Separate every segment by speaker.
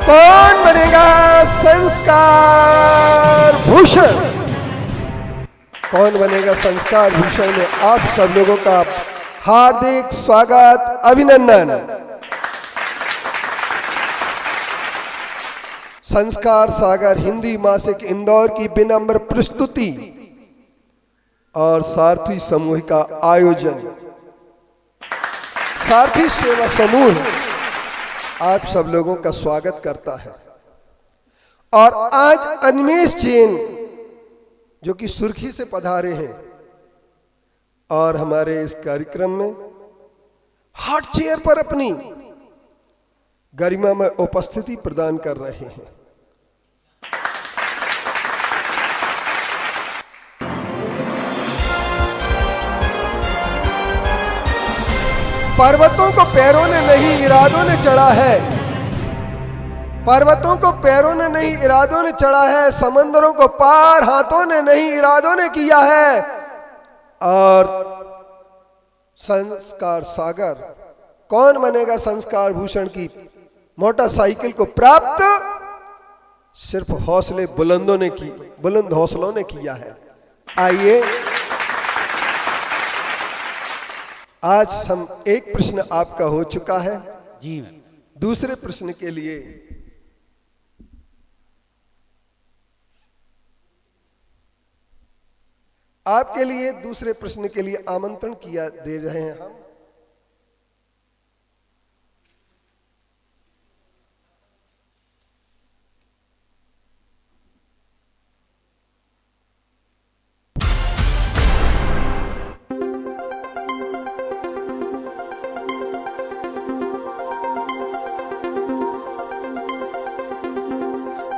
Speaker 1: कौन बनेगा संस्कार भूषण? कौन बनेगा संस्कार भूषण में आप सब लोगों का हार्दिक स्वागत, अभिनंदन। संस्कार सागर हिंदी मासिक इंदौर की विनम्र प्रस्तुति और सारथी समूह का आयोजन, सारथी सेवा समूह आप सब लोगों का स्वागत करता है। और आज अनिमेश जैन जो कि सुर्खी से पधारे हैं और हमारे इस कार्यक्रम में हॉट चेयर पर अपनी गरिमा में उपस्थिति प्रदान कर रहे हैं। पर्वतों को पैरों ने नहीं इरादों ने चढ़ा है, पर्वतों को पैरों ने नहीं इरादों ने चढ़ा है, समंदरों को पार हाथों ने नहीं इरादों ने किया है। और संस्कार सागर कौन बनेगा संस्कार भूषण की मोटरसाइकिल को प्राप्त सिर्फ हौसले बुलंदों ने की, बुलंद हौसलों ने किया है। आइए आज हम एक प्रश्न आपका हो चुका है
Speaker 2: जी।
Speaker 1: दूसरे प्रश्न के लिए आपके लिए दूसरे प्रश्न के लिए आमंत्रण किया दे रहे हैं हम।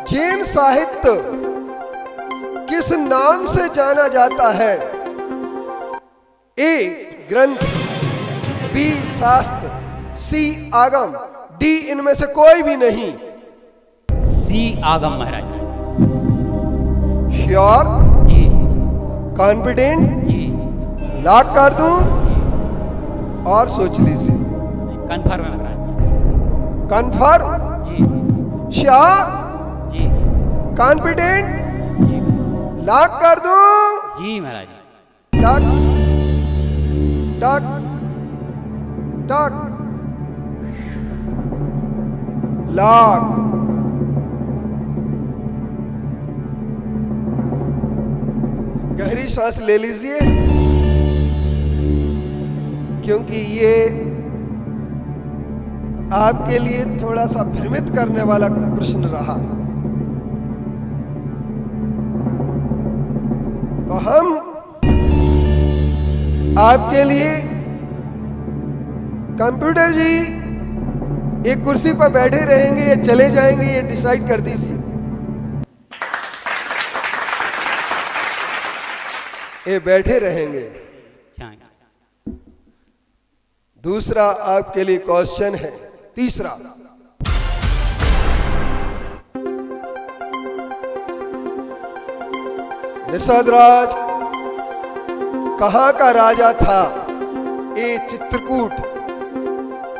Speaker 1: जैन साहित्य किस नाम से जाना जाता है? ए ग्रंथ, बी शास्त्र, सी आगम, डी इनमें से कोई भी नहीं।
Speaker 2: सी आगम महाराज।
Speaker 1: श्योर?
Speaker 2: जी
Speaker 1: कॉन्फिडेंट?
Speaker 2: जी
Speaker 1: लॉक कर दूं और सोच लीजिए।
Speaker 2: कन्फर्म है महाराज।
Speaker 1: कन्फर्म?
Speaker 2: जी
Speaker 1: श्योर?
Speaker 2: जी
Speaker 1: कॉन्फिडेंट?
Speaker 2: जी
Speaker 1: लॉक कर दूं?
Speaker 2: जी महाराज।
Speaker 1: टक टक टक लॉक। गहरी सांस ले लीजिए क्योंकि ये आपके लिए थोड़ा सा भ्रमित करने वाला प्रश्न रहा। तो हम आपके लिए कंप्यूटर जी एक कुर्सी पर बैठे रहेंगे या चले जाएंगे, ये डिसाइड कर दीजिए। ये बैठे रहेंगे।
Speaker 2: अच्छा।
Speaker 1: दूसरा आपके लिए क्वेश्चन है, तीसरा। निषाद राज कहां का राजा था? ए चित्रकूट,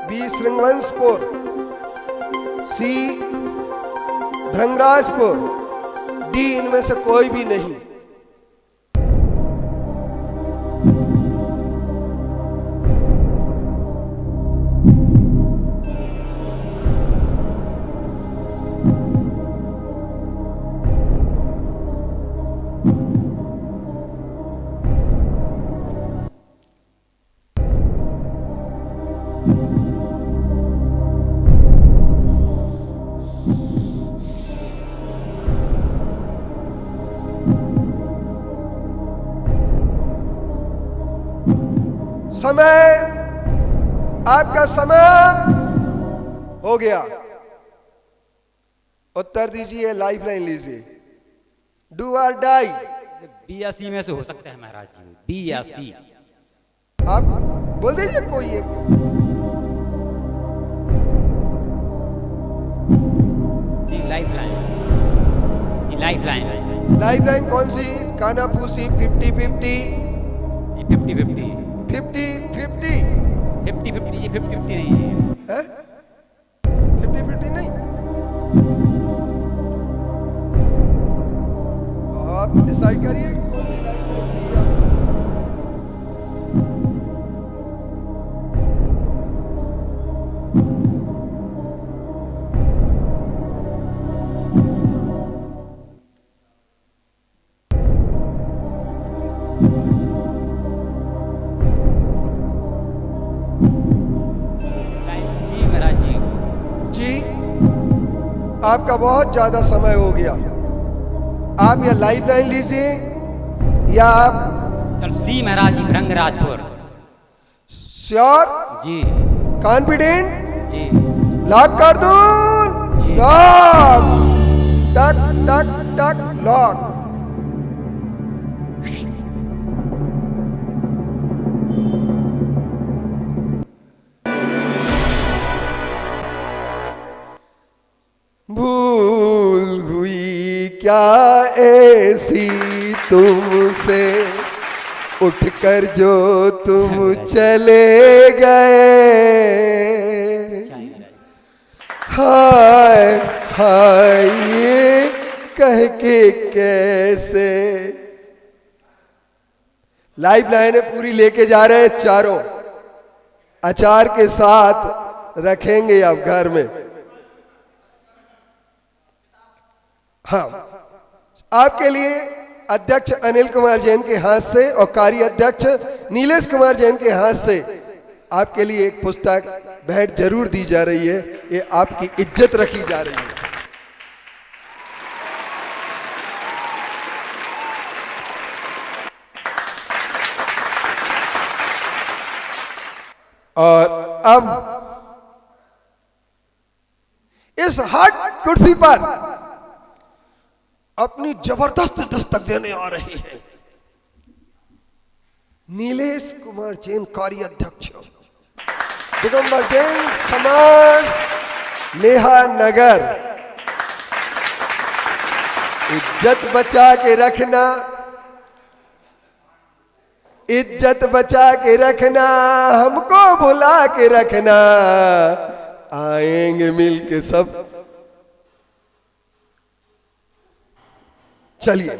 Speaker 1: बी श्रृंगवंशपुर, सी भृंगराजपुर, डी इनमें से कोई भी नहीं। समय, आपका समय हो गया। उत्तर दीजिए, लाइफ लाइन लीजिए। डू और डाई।
Speaker 2: बी या सी में से हो सकता है महाराज जी। बी या सी।
Speaker 1: आप बोल दीजिए कोई एक।
Speaker 2: जी lifeline. Lifeline.
Speaker 1: Lifeline कौन सी? कानाफूसी 50-50,
Speaker 2: 50-50
Speaker 1: 50-50
Speaker 2: 50-50 ये 50-50 नहीं है।
Speaker 1: 50-50 नहीं। आप डिसाइड करिए कौन सी लाइफ लाइन चाहिए आपको।
Speaker 2: जी महाराज जी।
Speaker 1: जी, आपका बहुत ज्यादा समय हो गया। आप या लाइफ लाइन लीजिए या आप
Speaker 2: चल सी महाराज जी, भृंगराजपुर।
Speaker 1: श्योर,
Speaker 2: जी
Speaker 1: कॉन्फिडेंट,
Speaker 2: जी।
Speaker 1: लॉक कर दूं?
Speaker 2: जी।
Speaker 1: लॉक, टक टक टक लॉक। भूल हुई क्या ऐसी तुमसे, उठकर जो तुम चले गए। हाय हाय ये कह के कैसे। लाइफ लाइनें पूरी लेके जा रहे हैं, चारों अचार के साथ रखेंगे आप घर में। हाँ, आपके लिए अध्यक्ष अनिल कुमार जैन के हाथ से और कार्य अध्यक्ष नीलेश कुमार जैन के हाथ से आपके लिए एक पुस्तक भेंट जरूर दी जा रही है। ये आपकी इज्जत रखी जा रही है। और अब इस हॉट कुर्सी पर अपनी जबरदस्त दस्तक देने आ रहे हैं नीलेश कुमार जैन, कार्य अध्यक्ष दिगंबर जैन समाज नेहा नगर। इज्जत बचा के रखना, इज्जत बचा के रखना, हमको बुला के रखना, आएंगे मिल के सब। चलिए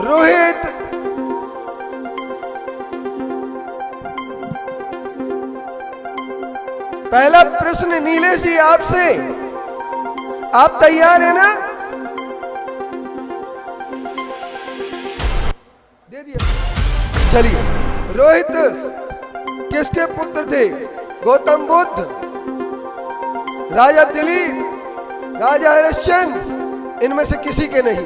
Speaker 1: रोहित, पहला प्रश्न नीलेश जी आपसे, आप तैयार हैं ना? दे दिया। चलिए, रोहित किसके पुत्र थे? गौतम बुद्ध, राजा दिलीप, राजा हरिश्चंद्र, इनमें से किसी के नहीं।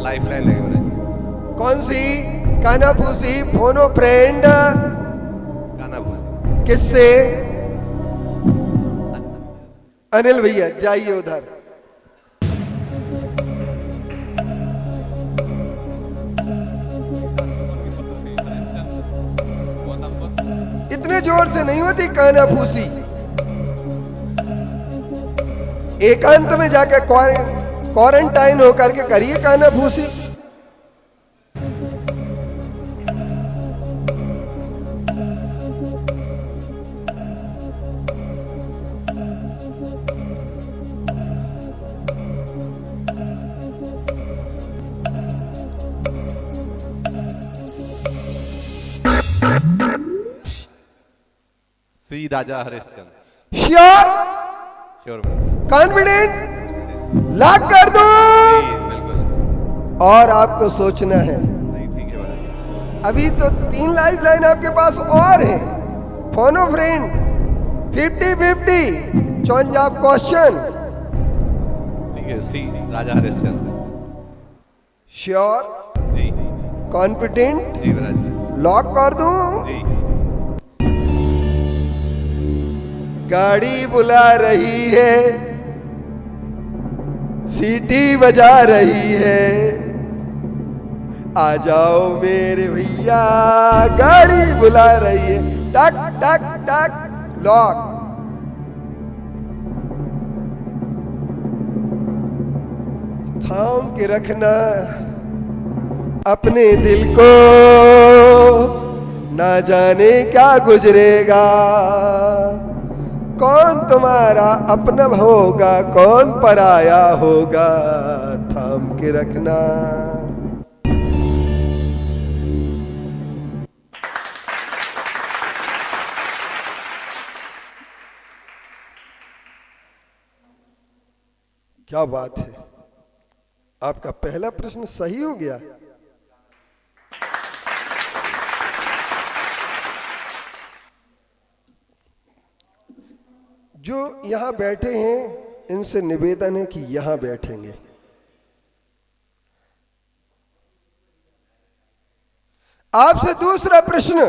Speaker 3: लाइफ लाइन लगे महाराज।
Speaker 1: कौन सी? कानाफूसी, फोनो फ्रेंड,
Speaker 3: कानाफूसी।
Speaker 1: किससे? अनिल भैया जाइए उधर। इतने जोर से नहीं होती कानाफूसी, एकांत में जाके क्वारंटाइन होकर के करिए कानाफूसी।
Speaker 3: Shri Raja Harishchandra.
Speaker 1: Sure,
Speaker 3: sure,
Speaker 1: confident, lock कर दो।
Speaker 3: बिल्कुल।
Speaker 1: और आपको सोचना है,
Speaker 3: नहीं ठीक है महाराज।
Speaker 1: अभी तो 3 लाइफ लाइन आपके पास और है। फोनो फ्रेंड 50-50, 54 क्वेश्चन।
Speaker 3: ठीक है, श्री राजा हरिश्चंद्र।
Speaker 1: श्योर,
Speaker 3: जी
Speaker 1: कॉन्फिडेंट,
Speaker 3: जी महाराज जी।
Speaker 1: लॉक कर दूं?
Speaker 3: जी
Speaker 1: गाड़ी बुला रही है, सीटी बजा रही है, आ जाओ मेरे भैया, गाड़ी बुला रही है। टक टक टक लॉक। थाम के रखना अपने दिल को, ना जाने क्या गुजरेगा, कौन तुम्हारा अपना होगा, कौन पराया होगा, थाम के रखना। क्या बात है, आपका पहला प्रश्न सही हो गया। जो यहां बैठे हैं इनसे निवेदन है कि यहां बैठेंगे। आपसे दूसरा प्रश्न,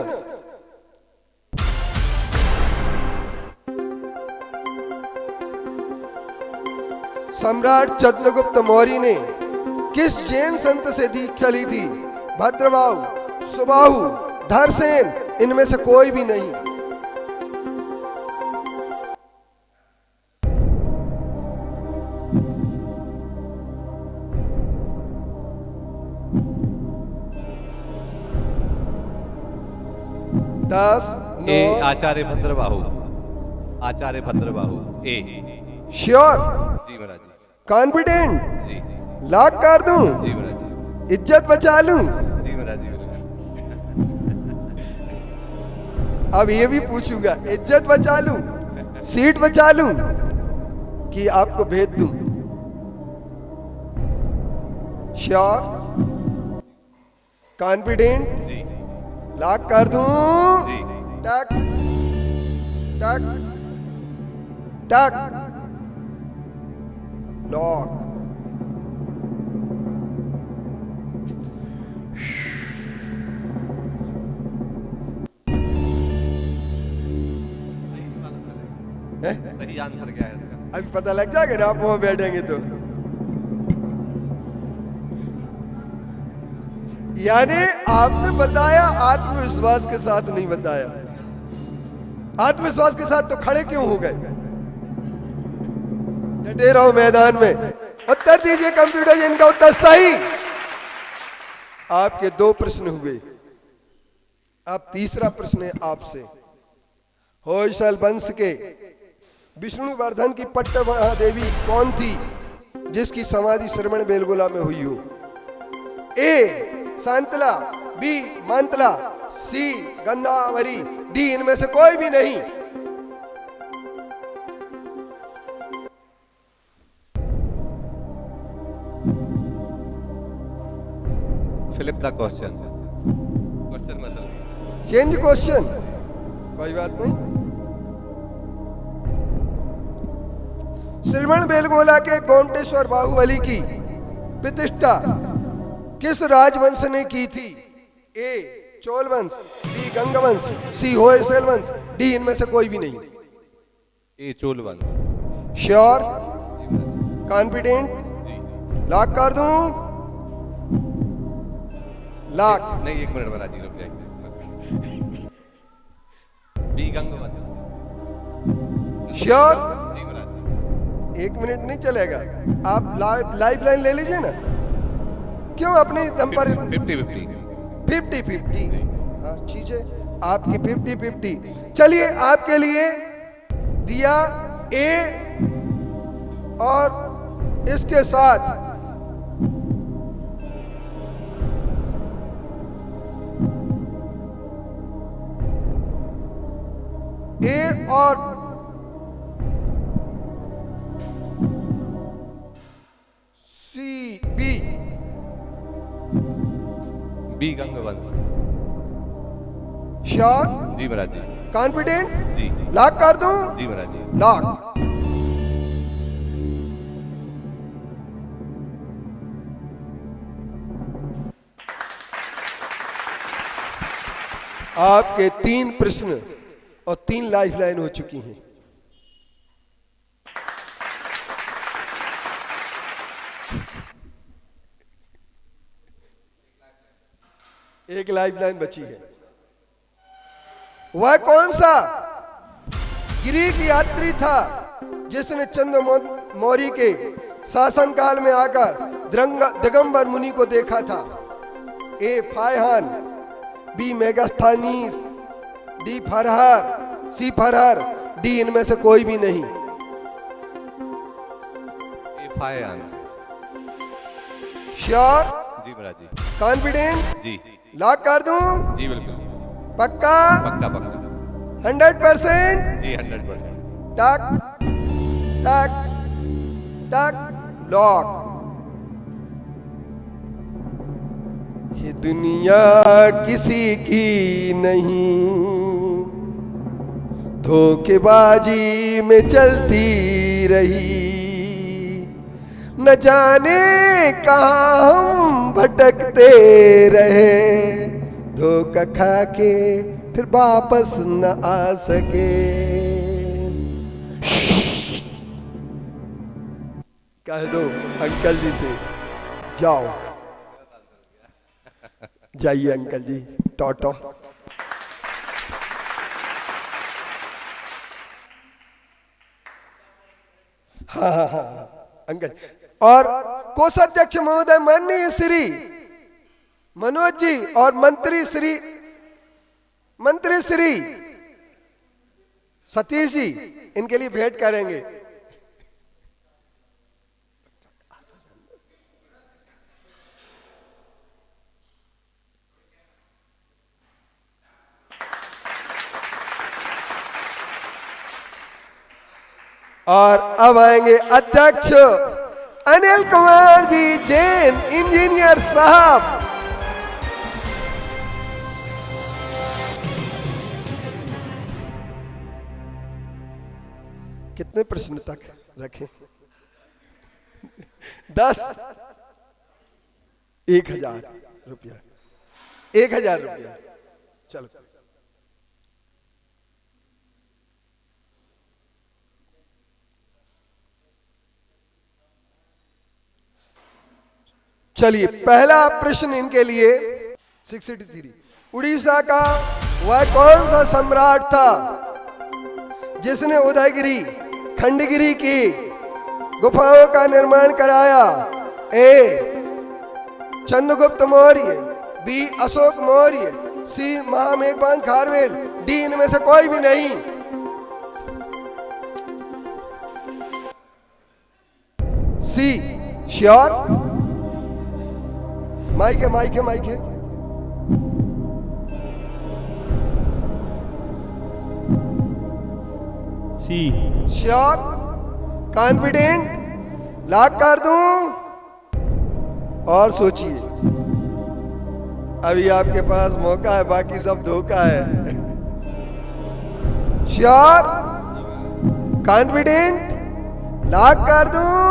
Speaker 1: सम्राट चंद्रगुप्त मौर्य ने किस जैन संत से दीक्षा ली थी? भद्रबाहु, सुबाहु, धरसेन, इनमें से कोई भी नहीं।
Speaker 3: ए आचार्य भद्रबाहु, आचार्य भद्रबाहु ए।
Speaker 1: श्योर?
Speaker 3: जी महाराज जी।
Speaker 1: कॉन्फिडेंट?
Speaker 3: जी
Speaker 1: लॉक कर दूं?
Speaker 3: जी महाराज जी।
Speaker 1: इज्जत बचा लूं?
Speaker 3: जी महाराज जी।
Speaker 1: अब ये भी पूछूंगा, इज्जत बचा लूं, सीट बचा लूं कि आपको भेज दूं? श्योर? कॉन्फिडेंट?
Speaker 3: जी
Speaker 1: लॉक कर दूं?
Speaker 3: जी।
Speaker 1: टक टक टक, लॉक।
Speaker 3: सही आंसर क्या है इसका?
Speaker 1: अभी पता लग जाएगा ना, आप वहां बैठेंगे तो। यानी आपने बताया, आत्मविश्वास के साथ नहीं बताया। आत्मविश्वास के साथ तो खड़े क्यों हो गए? डटे रहो मैदान में। उत्तर दीजिए कंप्यूटर जी, इनका उत्तर सही। आपके दो प्रश्न हुए। अब तीसरा प्रश्न है आपसे। होयसल वंश के विष्णुवर्धन की पट्ट महादेवी कौन थी जिसकी समाधि श्रवण बेलगोला में हुई हो? ए शांतला, बी मंतला, सी गंधावरी, डी इनमें से कोई भी नहीं।
Speaker 3: फ्लिप द क्वेश्चन, क्वेश्चन मतलब
Speaker 1: चेंज क्वेश्चन, कोई बात नहीं। श्रवण बेलगोला के गोमटेश्वर बाहुबली की प्रतिष्ठा किस राजवंश ने की थी? ए चोल वंश, बी गंग वंश, सी होयसल वंश, डी इनमें से कोई भी नहीं।
Speaker 3: ए चोल वंश।
Speaker 1: श्योर? कॉन्फिडेंट?
Speaker 3: जी।
Speaker 1: लॉक कर दूं? लॉक।
Speaker 3: नहीं, एक मिनट महाराज जी, रुक जाइए। बी गंग वंश।
Speaker 1: श्योर?
Speaker 3: जी महाराज जी।
Speaker 1: एक मिनट नहीं चलेगा, आप लाइफ लाइन ले लीजिए ना। क्यों अपने दम पर?
Speaker 3: 50-50।
Speaker 1: 50-50। हाँ ठीक है, आपकी 50-50। चलिए, आपके लिए दिया ए और इसके साथ ए और सी, बी।
Speaker 3: बी गंग वंश।
Speaker 1: श्योर?
Speaker 3: जी महाराज जी।
Speaker 1: कॉन्फिडेंट?
Speaker 3: जी।
Speaker 1: लॉक कर दूं?
Speaker 3: जी महाराज जी।
Speaker 1: लॉक। आपके 3 प्रश्न और 3 लाइफ लाइन हो चुकी हैं। एक लाइफ लाइन बची है। वह कौन सा ग्रीक यात्री था जिसने चंद्र मौर्य के शासन काल में आकर दिगंबर मुनि को देखा था? ए फायहान, बी मेगास्थानीस, डी फरहर, सी फरहर, डी इनमें से कोई भी नहीं।
Speaker 3: फायहान।
Speaker 1: श्योर?
Speaker 3: जी महाराज जी।
Speaker 1: कॉन्फिडेंट?
Speaker 3: जी
Speaker 1: लॉक कर दूं?
Speaker 3: जी बिल्कुल।
Speaker 1: पक्का?
Speaker 3: पक्का पक्का।
Speaker 1: 100%?
Speaker 3: जी 100%।
Speaker 1: टक टक टक, लॉक। ये दुनिया किसी की नहीं, धोखेबाजी में चलती रही, न जाने कहाँ हम भटकते रहे, धोखा खा के फिर वापस न आ सके। कह दो अंकल जी से, जाओ। जाइए अंकल जी, टोटो। हाँ अंकल। और कोषाध्यक्ष महोदय माननीय श्री मनोज जी और मंत्री श्री सतीश जी इनके लिए भेंट करेंगे। और अब आएंगे अध्यक्ष अनिल कुमार जी जैन, इंजीनियर साहब। कितने प्रश्न तक रखें? 10? 1000 रुपया। 1000 रुपया। चलो चलिए, पहला प्रश्न इनके लिए 63। उड़ीसा का वह कौन सा सम्राट था जिसने उदयगिरी खंडगिरी की गुफाओं का निर्माण कराया? ए चंद्रगुप्त मौर्य, बी अशोक मौर्य, सी महामेघवान खारवेल, डी इनमें से कोई भी नहीं। सी। श्योर? माइक है।
Speaker 2: सी।
Speaker 1: श्योर? कॉन्फिडेंट? लॉक कर दूं? और सोचिए, अभी आपके पास मौका है, बाकी सब धोखा है। श्योर? कॉन्फिडेंट? लॉक कर दूं?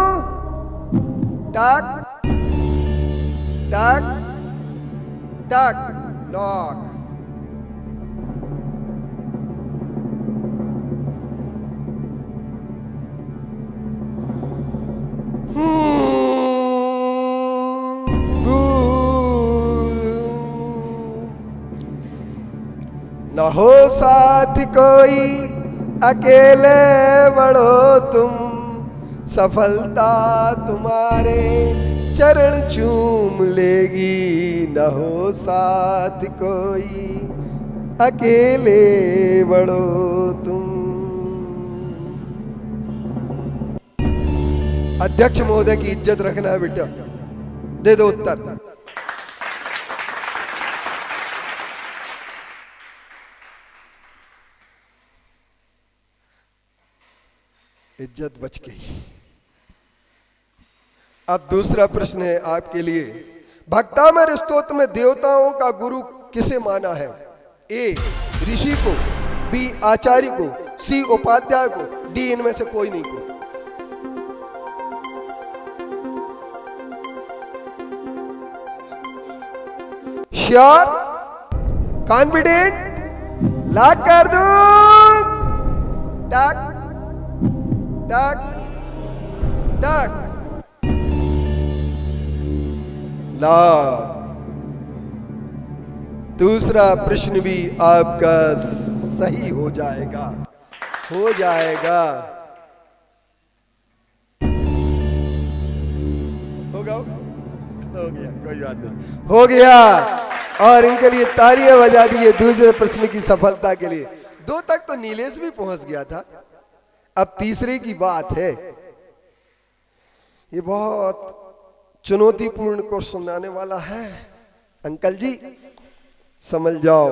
Speaker 1: टक टक टक, लॉक। न हो साथ कोई, अकेले बढ़ो तुम, सफलता तुम्हारे चरण चूम लेगी। न हो साथ कोई, अकेले बढ़ो तुम। अध्यक्ष महोदय की इज्जत रखना है बेटा। दे दो उत्तर। इज्जत बच गई। अब दूसरा प्रश्न है आपके लिए। भक्तामर स्तोत्र में देवताओं का गुरु किसे माना है? ए ऋषि को, बी आचार्य को, सी उपाध्याय को, डी इनमें से कोई नहीं को। श्योर? कॉन्फिडेंट? लॉक कर दूं? टक टक टक, लॉक। दूसरा प्रश्न भी आपका सही हो जाएगा, होगा? हो गया, कोई बात नहीं, हो गया। और इनके लिए तालियां बजा दिए दूसरे प्रश्न की सफलता के लिए। 2 तक तो नीलेश भी पहुंच गया था, अब तीसरे की बात है। ये बहुत चुनौतीपूर्ण क्वेश्चन आने वाला है, अंकल जी समझ जाओ।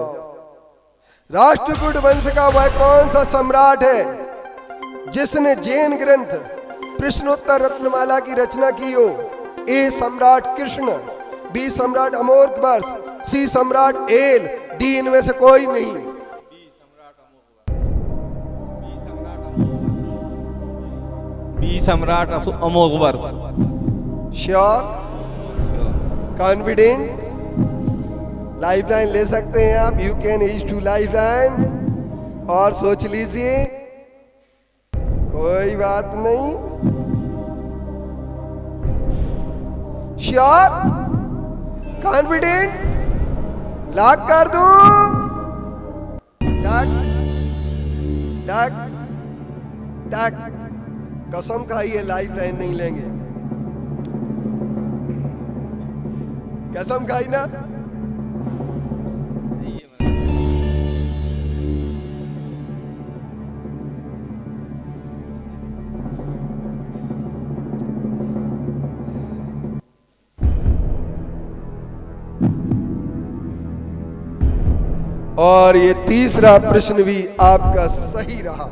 Speaker 1: राष्ट्रकूट वंश का वह कौन सा सम्राट है जिसने जैन ग्रंथ प्रश्नोत्तर रत्नमाला की रचना की हो? ए सम्राट कृष्ण, बी सम्राट अमोघवर्ष, सी सम्राट एल, डी इनमें से कोई नहीं।
Speaker 4: बी सम्राट अमोघवर्ष।
Speaker 1: Sure, confident? लाइफलाइन ले सकते हैं आप, you can use two lifeline, और सोच लीजिए, कोई बात नहीं। Sure, confident? लॉक कर दूं? डक डक डक, कसम खाइए लाइफलाइन नहीं लेंगे, कसम खाई ना? और ये तीसरा प्रश्न भी आपका सही रहा।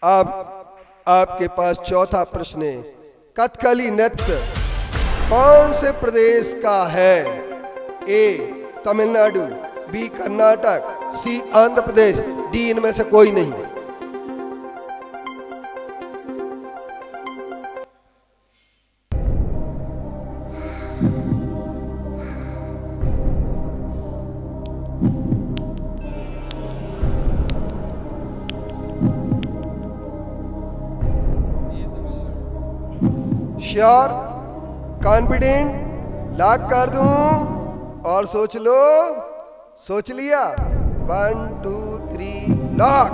Speaker 1: अब आपके पास चौथा प्रश्न है। कथकली नृत्य कौन से प्रदेश का है? ए तमिलनाडु, बी कर्नाटक, सी आंध्र प्रदेश, डी इनमें से कोई नहीं। Sure, confident? लॉक कर दूं? और सोच लो। सोच लिया? 1 2 3 लॉक।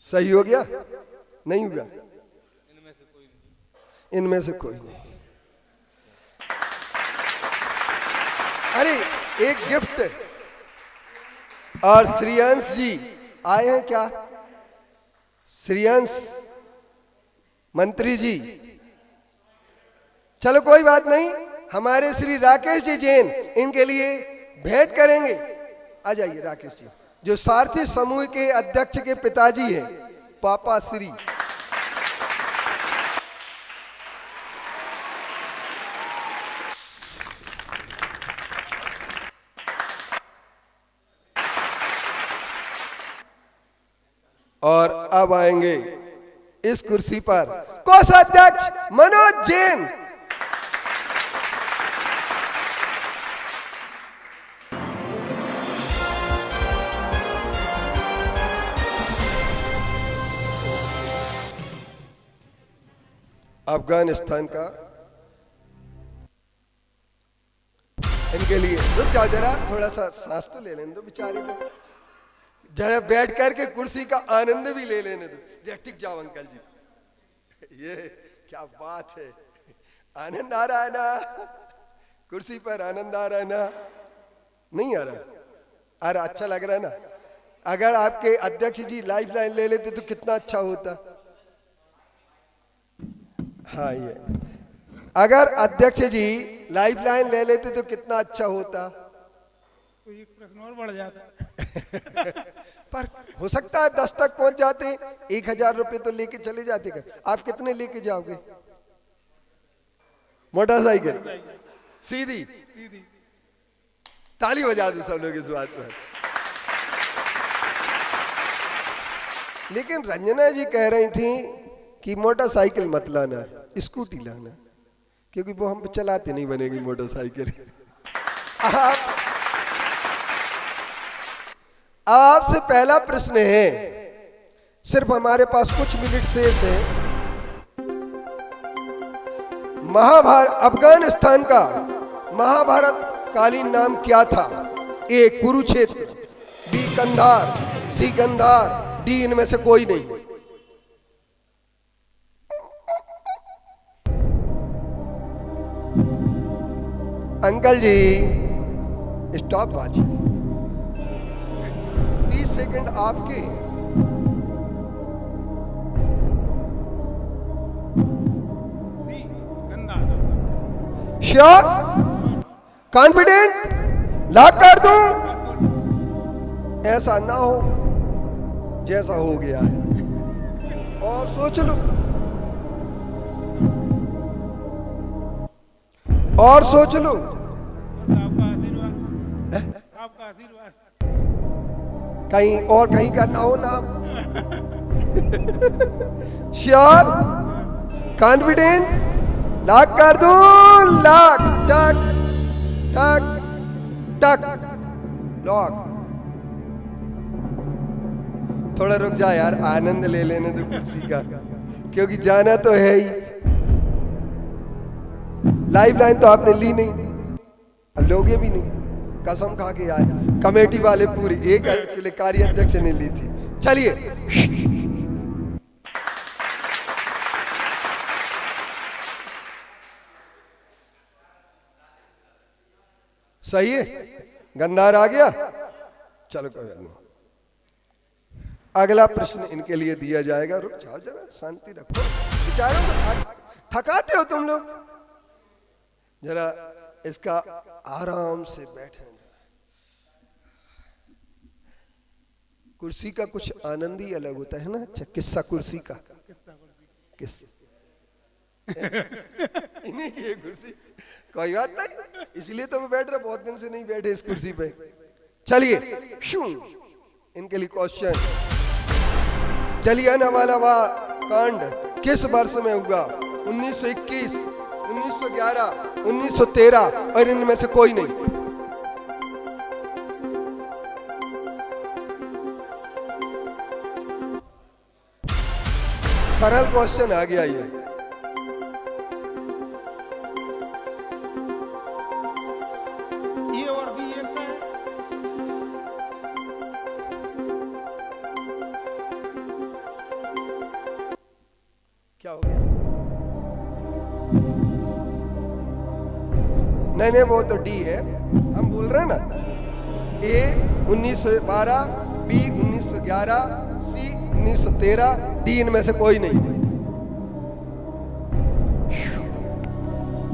Speaker 1: सही हो गया? नहीं हुआ? इनमें से कोई नहीं। अरे एक गिफ्ट। और श्रेयांश जी आए हैं क्या? श्रेयांश मंत्री जी, चलो कोई बात नहीं, हमारे श्री राकेश जी जैन इनके लिए भेंट करेंगे। आ जाइए राकेश जी, जो सारथी समूह के अध्यक्ष के पिताजी हैं, पापा श्री। और अब आएंगे इस कुर्सी पर कोषाध्यक्ष मनोज जैन। अफगानिस्तान का, इनके लिए रुक जाओ जरा, थोड़ा सा सांस तो ले लेने दो बेचारे को, जरा बैठ करके कुर्सी का आनंद भी ले लेने दो। जरा टिक जाओ अंकल जी, ये क्या बात है, आनंद आ रहा है ना? कुर्सी पर आनंद आ रहा है ना? नहीं आ रहा? आ रहा? अच्छा लग रहा है ना? अगर आपके अध्यक्ष जी लाइफ लाइन ले लेते तो कितना अच्छा होता। हाँ, ये अगर अध्यक्ष जी लाइफ लाइन ले लेते तो कितना अच्छा होता।
Speaker 5: तो एक प्रश्न और बढ़ जाता।
Speaker 1: पर हो सकता है 10 तक पहुंच जाते, 1000 रुपए तो लेके चले जाते। आप कितने लेके जाओगे? मोटरसाइकिल सीधी? ताली बजा दो सब लोग इस बात पर। लेकिन रंजना जी कह रही थी कि मोटरसाइकिल मत लाना, स्कूटी लाना, क्योंकि वो हम चलाते नहीं बनेगी मोटरसाइकिल। आपसे पहला प्रश्न है, सिर्फ हमारे पास कुछ मिनट शेष है। महाभारत, अफगानिस्तान का महाभारत कालीन नाम क्या था? ए कुरुक्षेत्र, बी कंधार, सी गंधार, डी इनमें से कोई नहीं। अंकल जी स्टॉप बाजी। 30 सेकंड आपके हैं।
Speaker 5: सी गंदा।
Speaker 1: श्योर, कॉन्फिडेंट, लॉक कर दूं? ऐसा ना हो जैसा हो गया है, और सोच लो, और सोच लो।
Speaker 5: बस आपका आशीर्वाद, आपका आशीर्वाद।
Speaker 1: कहीं और कहीं का ना हो नाम। श्योर, कॉन्फिडेंट, लॉक कर दूं? लॉक, टक टक टक, लॉक। थोड़ा रुक जा यार, आनंद ले लेने दो कुर्सी का, क्योंकि जाना तो है ही। लाइफ लाइन तो आपने ली नहीं, और लोगे भी नहीं, कसम खा के आए। कमेटी वाले पूरी, एक के लिए कार्य अध्यक्ष ने ली थी। चलिए, सही है, गंधार आ गया। चलो कोई बात नहीं, अगला प्रश्न इनके लिए दिया जाएगा। रुक जाओ जरा, शांति रखो, बेचारों को थकाते हो तुम लोग। जरा इसका आराम से बैठे। कुर्सी का कुछ आनंद ही अलग होता है ना। अच्छा, किस्सा कुर्सी का, किस इन्हीं की है कुर्सी, कोई बात नहीं, इसलिए तो मैं बैठ रहा, बहुत दिन से नहीं बैठे इस कुर्सी पे। चलिए, शू इनके लिए क्वेश्चन। जलियांवाला बाग कांड किस वर्ष में हुआ? 1921, 1911, 1913, और इनमें से कोई नहीं। सरल क्वेश्चन आ गया ये।
Speaker 5: ए और बी एक सा है।
Speaker 1: क्या हो गया? नहीं नहीं, वो तो डी है, हम बोल रहे हैं ना। ए 1912, बी 1911, सी 1913, डी इनमें से कोई नहीं।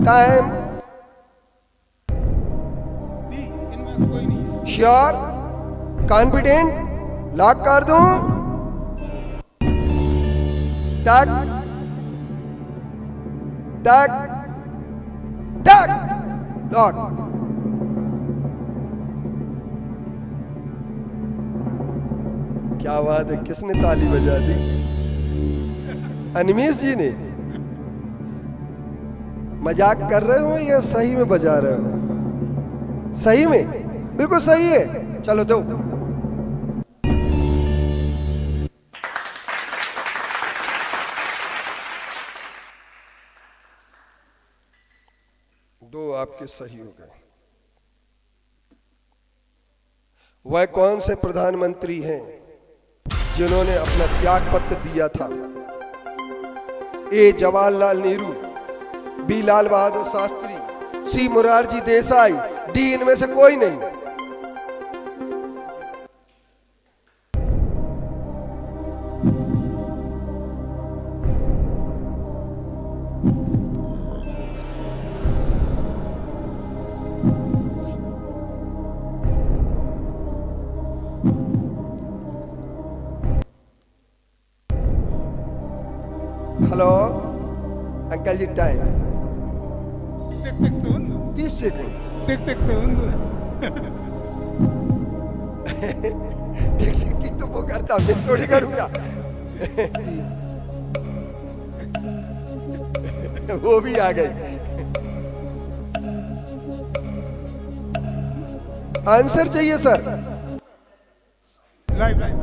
Speaker 1: टाइम।
Speaker 5: डी इनमें से कोई नहीं।
Speaker 1: श्योर, कॉन्फिडेंट, लॉक कर दूं? टक टक टक, लॉक। क्या बात है, किसने ताली बजा दी? अनिमेश जी ने। मजाक कर रहे हो या सही में बजा रहे हो? सही में, बिल्कुल सही है। चलो दो। दो आपके सही हो गए। वह कौन से प्रधानमंत्री हैं जिन्होंने अपना त्याग पत्र दिया था? ए जवाहरलाल नेहरू, बी लाल बहादुर शास्त्री, सी मोरारजी देसाई, डी इनमें से कोई नहीं। हेलो अंकल जी, टाइम
Speaker 5: टिक टिक तो उंदु,
Speaker 1: 30 सेकंड।
Speaker 5: टिक टिक तो उंदु।
Speaker 1: की तो वो करता, मैं थोड़ी करूंगा। वो भी आ गई। आंसर चाहिए sir.
Speaker 5: Live live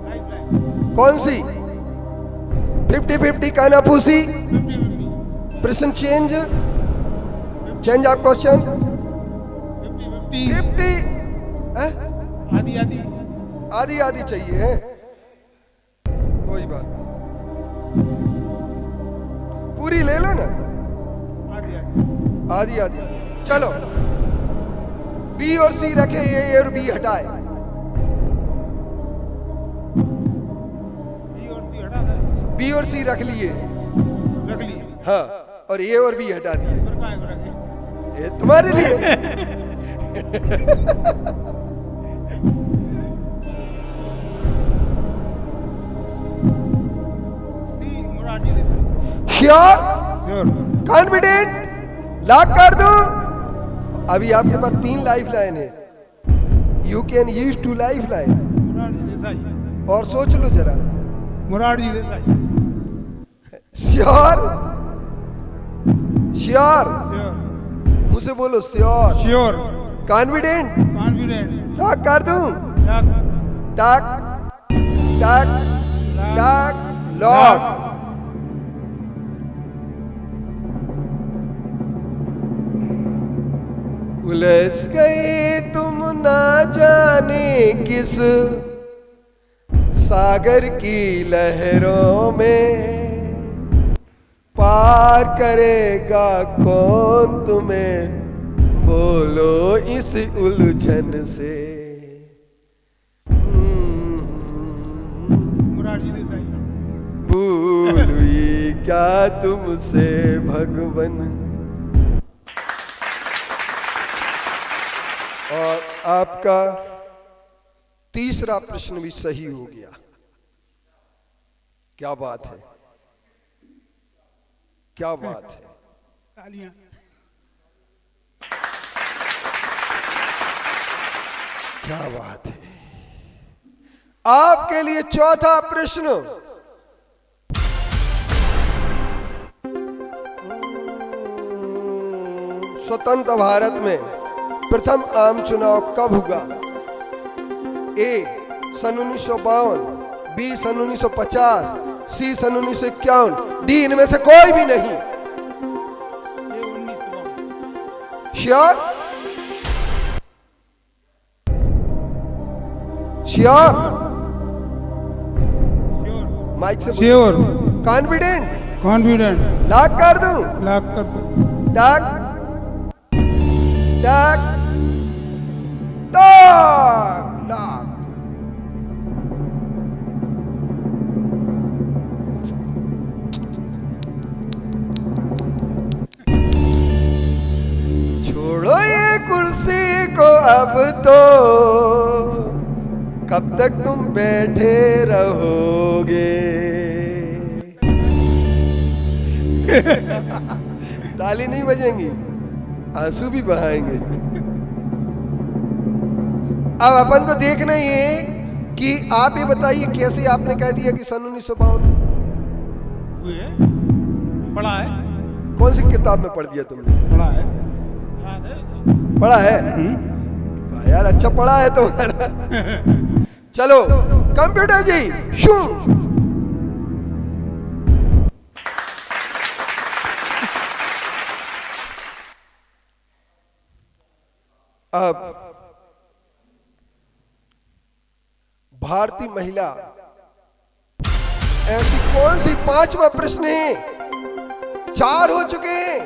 Speaker 5: live live.
Speaker 1: कौन सी? 50-50 कानाफूसी?
Speaker 5: 50-50
Speaker 1: प्रश्न चेंज ऑफ क्वेश्चन।
Speaker 5: 50-50
Speaker 1: 50
Speaker 5: आधी आधी
Speaker 1: आधी आधी चाहिए है? कोई बात नहीं, पूरी ले लो ना।
Speaker 5: आधी आधी
Speaker 1: आधी आधी चलो। बी और सी रखे, ए और बी हटाए।
Speaker 5: बी और सी हटा दे,
Speaker 1: बी और सी रख लिए,
Speaker 5: रख लिए।
Speaker 1: हाँ, और ए और बी हटा दिए।
Speaker 5: फिर काहे को रखे?
Speaker 1: ये तुम्हारे लिए।
Speaker 5: C Morarji Desai.
Speaker 1: Sure,
Speaker 5: sure.
Speaker 1: Confident, lock कर दूं? अभी आपके पास 3 लाइफ लाइन है। You can use 2 lifeline.
Speaker 5: Morarji Desai.
Speaker 1: और सोच लो जरा।
Speaker 5: Morarji Desai.
Speaker 1: Sure, sure,
Speaker 5: sure.
Speaker 1: मुझसे बोलो sure,
Speaker 5: sure.
Speaker 1: Confident,
Speaker 5: confident.
Speaker 1: Lock कर दूं?
Speaker 5: लॉक।
Speaker 1: टक टक टक, लॉक। उलझ गए तुम ना जाने किस सागर की लहरों में, पार करेगा कौन तुम्हें, बोलो इस उलझन से।
Speaker 5: मुरारजी देसाई।
Speaker 1: भूल हुई क्या तुमसे भगवन। और आपका तीसरा प्रश्न भी सही हो गया। क्या बात है, क्या बात है।
Speaker 5: तालियां।
Speaker 1: क्या बात है। आपके लिए चौथा प्रश्न। स्वतंत्र भारत में प्रथम आम चुनाव कब हुआ? ए सन 1952, बी सन 1950, सी सन 1951, डी इनमें से कोई भी नहीं।
Speaker 5: ये 1952।
Speaker 1: Sure, sure,
Speaker 5: sure.
Speaker 1: माइक से
Speaker 5: श्योर।
Speaker 1: Confident,
Speaker 5: confident.
Speaker 1: लॉक कर दूं?
Speaker 5: लॉक कर दो।
Speaker 1: टक टक टक, लॉक। छोड़ो ये कुर्सी को अब तो, कब तक तुम बैठे रहोगे। ताली नहीं बजेंगी, आंसू भी बहाएंगे। अब अपन को देखना ये कि आप ये बताइए कैसे आपने कह दिया कि सन 1952?
Speaker 5: हुए? पढ़ा है?
Speaker 1: कौन सी किताब में पढ़ दिया तुमने?
Speaker 5: पढ़ा है? याद है?
Speaker 1: पढ़ा है? हाँ यार, अच्छा पढ़ा है तुम्हारा। चलो कंप्यूटर जी, शू। अब भारतीय महिला ऐसी कौन सी, 5वां प्रश्न है, 4 हो चुके हैं।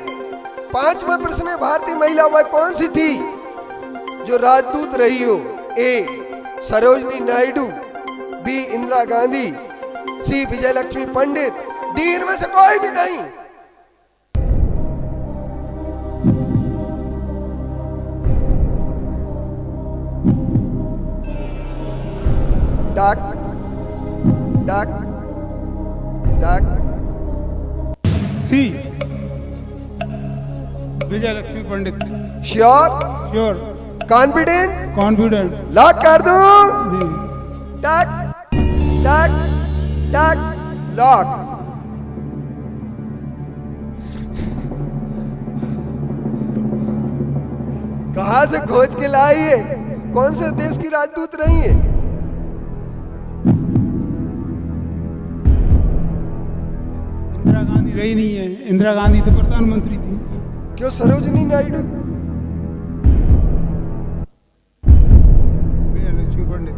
Speaker 1: 5वां प्रश्न है, भारतीय महिला वह कौन सी थी जो राजदूत रही हो? A Sarojini Naidu, B Indira Gandhi, C Vijayalakshmi Pandit, D इनमें से कोई भी नहीं। Duck duck duck.
Speaker 5: C Vijayalakshmi Pandit.
Speaker 1: Sure,
Speaker 5: sure.
Speaker 1: Confident,
Speaker 5: confident.
Speaker 1: Lock कर दूं?
Speaker 5: जी।
Speaker 1: टक टक टक, लॉक। कहां से खोज के लाई है? कौन से देश की राजदूत रही है?
Speaker 5: गांधी रही नहीं है, इंदिरा गांधी तो प्रधानमंत्री थी।
Speaker 1: क्यों सरोजिनी नायडू?
Speaker 5: भैया लक्ष्मी पंडित।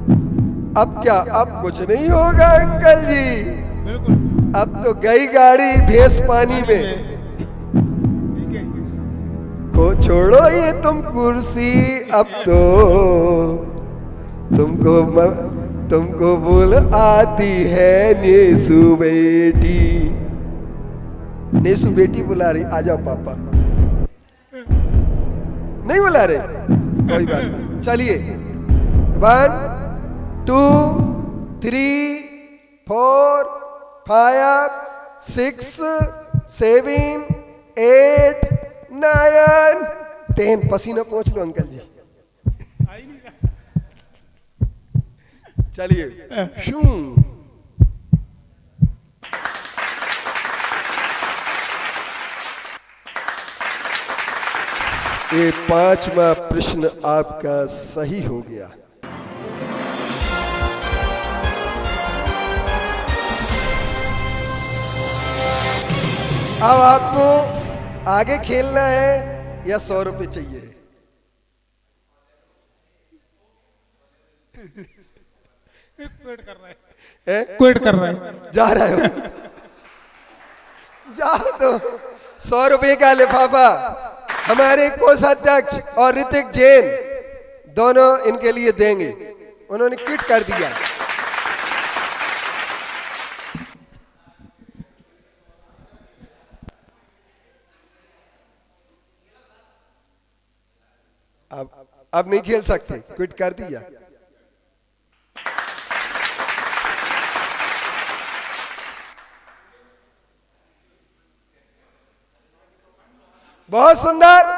Speaker 1: अब क्या, अब कुछ नहीं होगा अंकल जी।
Speaker 5: बिल्कुल
Speaker 1: अब तो गई गाड़ी भैंस पानी में।
Speaker 5: ठीक है।
Speaker 1: को छोड़ो ये तुम कुर्सी, अब तो तुमको बोल आती है नेसू बेटी। नेसू बेटी बुला रही, आ जाओ पापा। नहीं बुला रहे, कोई बात नहीं। चलिए 1 2 3 4 5 6 7 8 9 10। पसीना पोंछ लो अंकल जी। चलिए शू। ये 5वां प्रश्न आपका सही हो गया। अब आपको आगे खेलना है या 100 रुपए चाहिए?
Speaker 5: क्विट कर रहा है,
Speaker 1: है?
Speaker 5: क्विट कर रहा है।
Speaker 1: जा रहे हो? जाओ तो 100 रुपए का लिफाफा हमारे कोषाध्यक्ष और ऋतिक जैन दोनों इनके लिए देंगे। उन्होंने क्विट कर दिया। अब नहीं खेल सकते, क्विट कर दिया। बहुत सुंदर।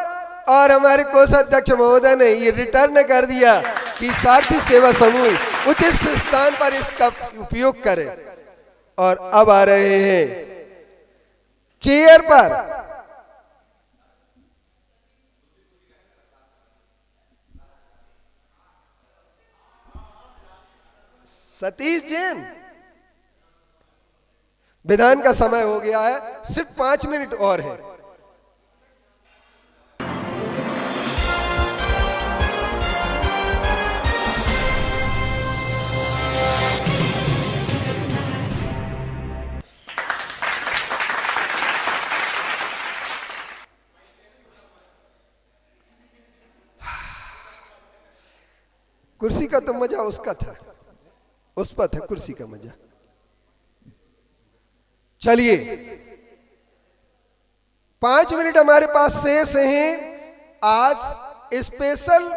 Speaker 1: और हमारे कोषाध्यक्ष महोदय ने ये रिटर्न कर दिया कि सारथी सेवा समूह उचित स्थान पर इसका उपयोग करे। और अब आ रहे हैं चेयर पर सतीश जैन। विधान का समय हो गया है, सिर्फ 5 मिनट और है। कुर्सी का तो मजा उसका था, उस पर था कुर्सी का मजा। चलिए 5 मिनट हमारे पास शेष हैं। आज स्पेशल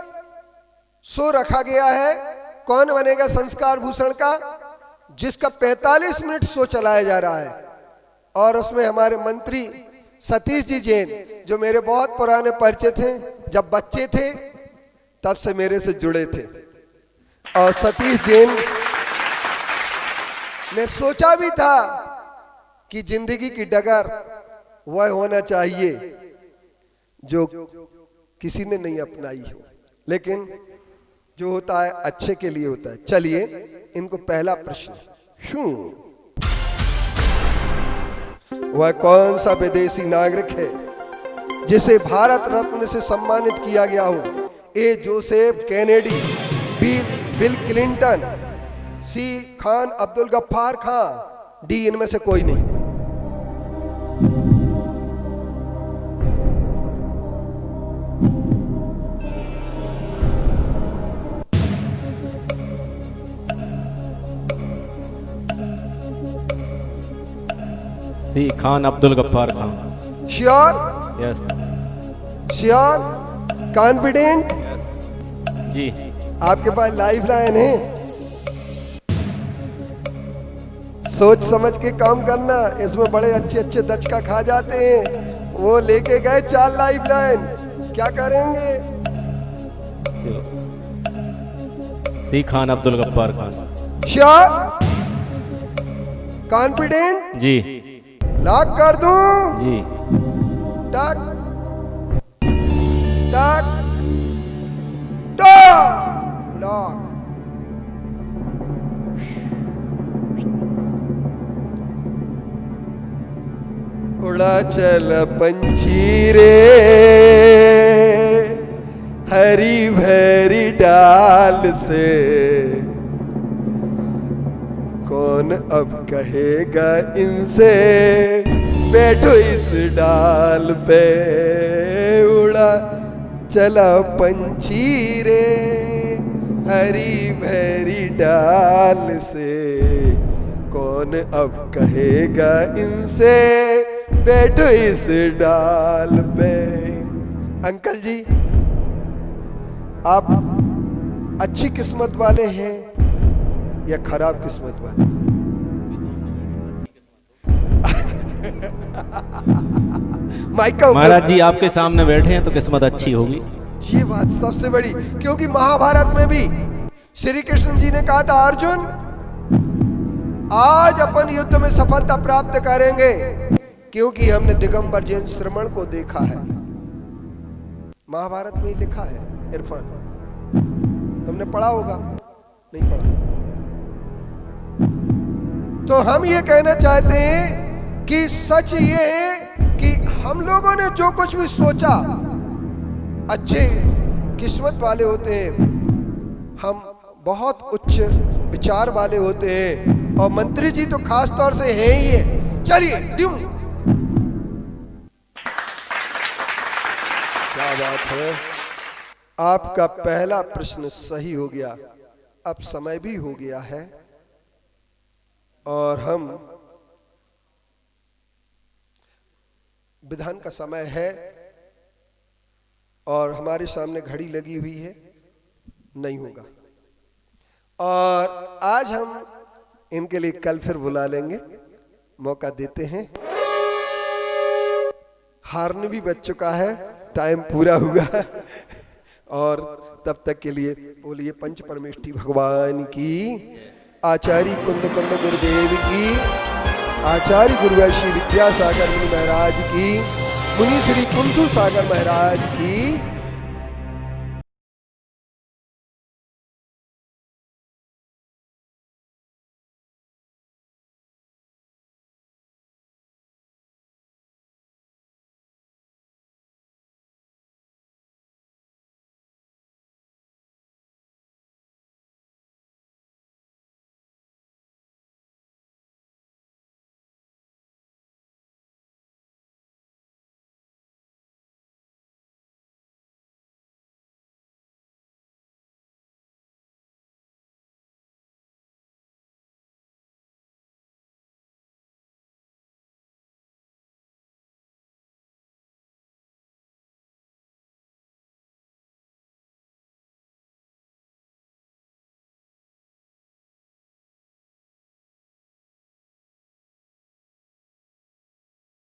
Speaker 1: शो रखा गया है कौन बनेगा संस्कार भूषण का, जिसका 45 मिनट शो चलाया जा रहा है। और उसमें हमारे मंत्री सतीश जी जैन, जो मेरे बहुत पुराने परिचय थे, जब बच्चे थे तब से मेरे से जुड़े थे। और सतीश जैन ने सोचा भी था कि जिंदगी की डगर वह होना चाहिए जो किसी ने नहीं अपनाई हो, लेकिन जो होता है अच्छे के लिए होता है। चलिए इनको पहला प्रश्न, शू वह कौन सा विदेशी नागरिक है जिसे भारत रत्न से सम्मानित किया गया हो? A Joseph Kennedy, B Bill Clinton, C Khan Abdul Ghaffar Khan, D इनमें से कोई नहीं।
Speaker 4: C Khan Abdul Ghaffar Khan.
Speaker 1: Sure?
Speaker 4: Yes.
Speaker 1: Sure? Confident?
Speaker 4: जी।
Speaker 1: आपके पास लाइफ लाइन है, सोच समझ के काम करना। इसमें बड़े अच्छे अच्छे दचका खा जाते हैं। वो लेके गए 4 लाइफ लाइन, क्या करेंगे?
Speaker 4: सी खान अब्दुल गफ्फार खान।
Speaker 1: श्योर? कॉन्फिडेंट?
Speaker 4: जी।
Speaker 1: लॉक कर दूं?
Speaker 4: जी।
Speaker 1: टक टक टक, लॉक। उड़ा चल पंछी रे हरी भरी डाल से, कौन अब कहेगा इनसे बैठो इस डाल पे। उड़ा चला पंछी रे हरी भरी डाल से, कौन अब कहेगा इनसे बैठो इस डाल पे। अंकल जी, आप अच्छी किस्मत वाले हैं या खराब किस्मत वाले? माइका
Speaker 4: महाराज जी आपके सामने बैठे हैं तो किस्मत अच्छी होगी।
Speaker 1: ये बात सबसे बड़ी, क्योंकि महाभारत में भी श्री कृष्ण जी ने कहा था, अर्जुन आज अपन युद्ध में सफलता प्राप्त करेंगे क्योंकि हमने दिगंबर जैन श्रमण को देखा है। महाभारत में ही लिखा है। इरफान, तुमने पढ़ा होगा, नहीं पढ़ा? तो हम ये कहना चाहते हैं कि सच ये है कि हम लोगों ने जो कुछ भी सोचा, अच्छे किस्मत वाले होते हैं, हम बहुत उच्च विचार वाले होते हैं, और मंत्री जी तो खास तौर से हैं ही है। चलिए ड्यू, क्या बात है। आपका पहला प्रश्न सही हो गया। अब समय भी हो गया है और हम विधान का समय है और हमारे सामने घड़ी लगी हुई है, नहीं होगा। और आज हम इनके लिए कल फिर बुला लेंगे, मौका देते हैं। हारने भी बच चुका है, टाइम पूरा हुआ और तब तक के लिए बोलिए पंच परमेष्ठी भगवान की, आचार्य कुंद कुंद गुरुदेव की, आचार्य गुरुवर श्री विद्यासागर मुनि महाराज की, मुनि श्री कुंथु सागर महाराज की।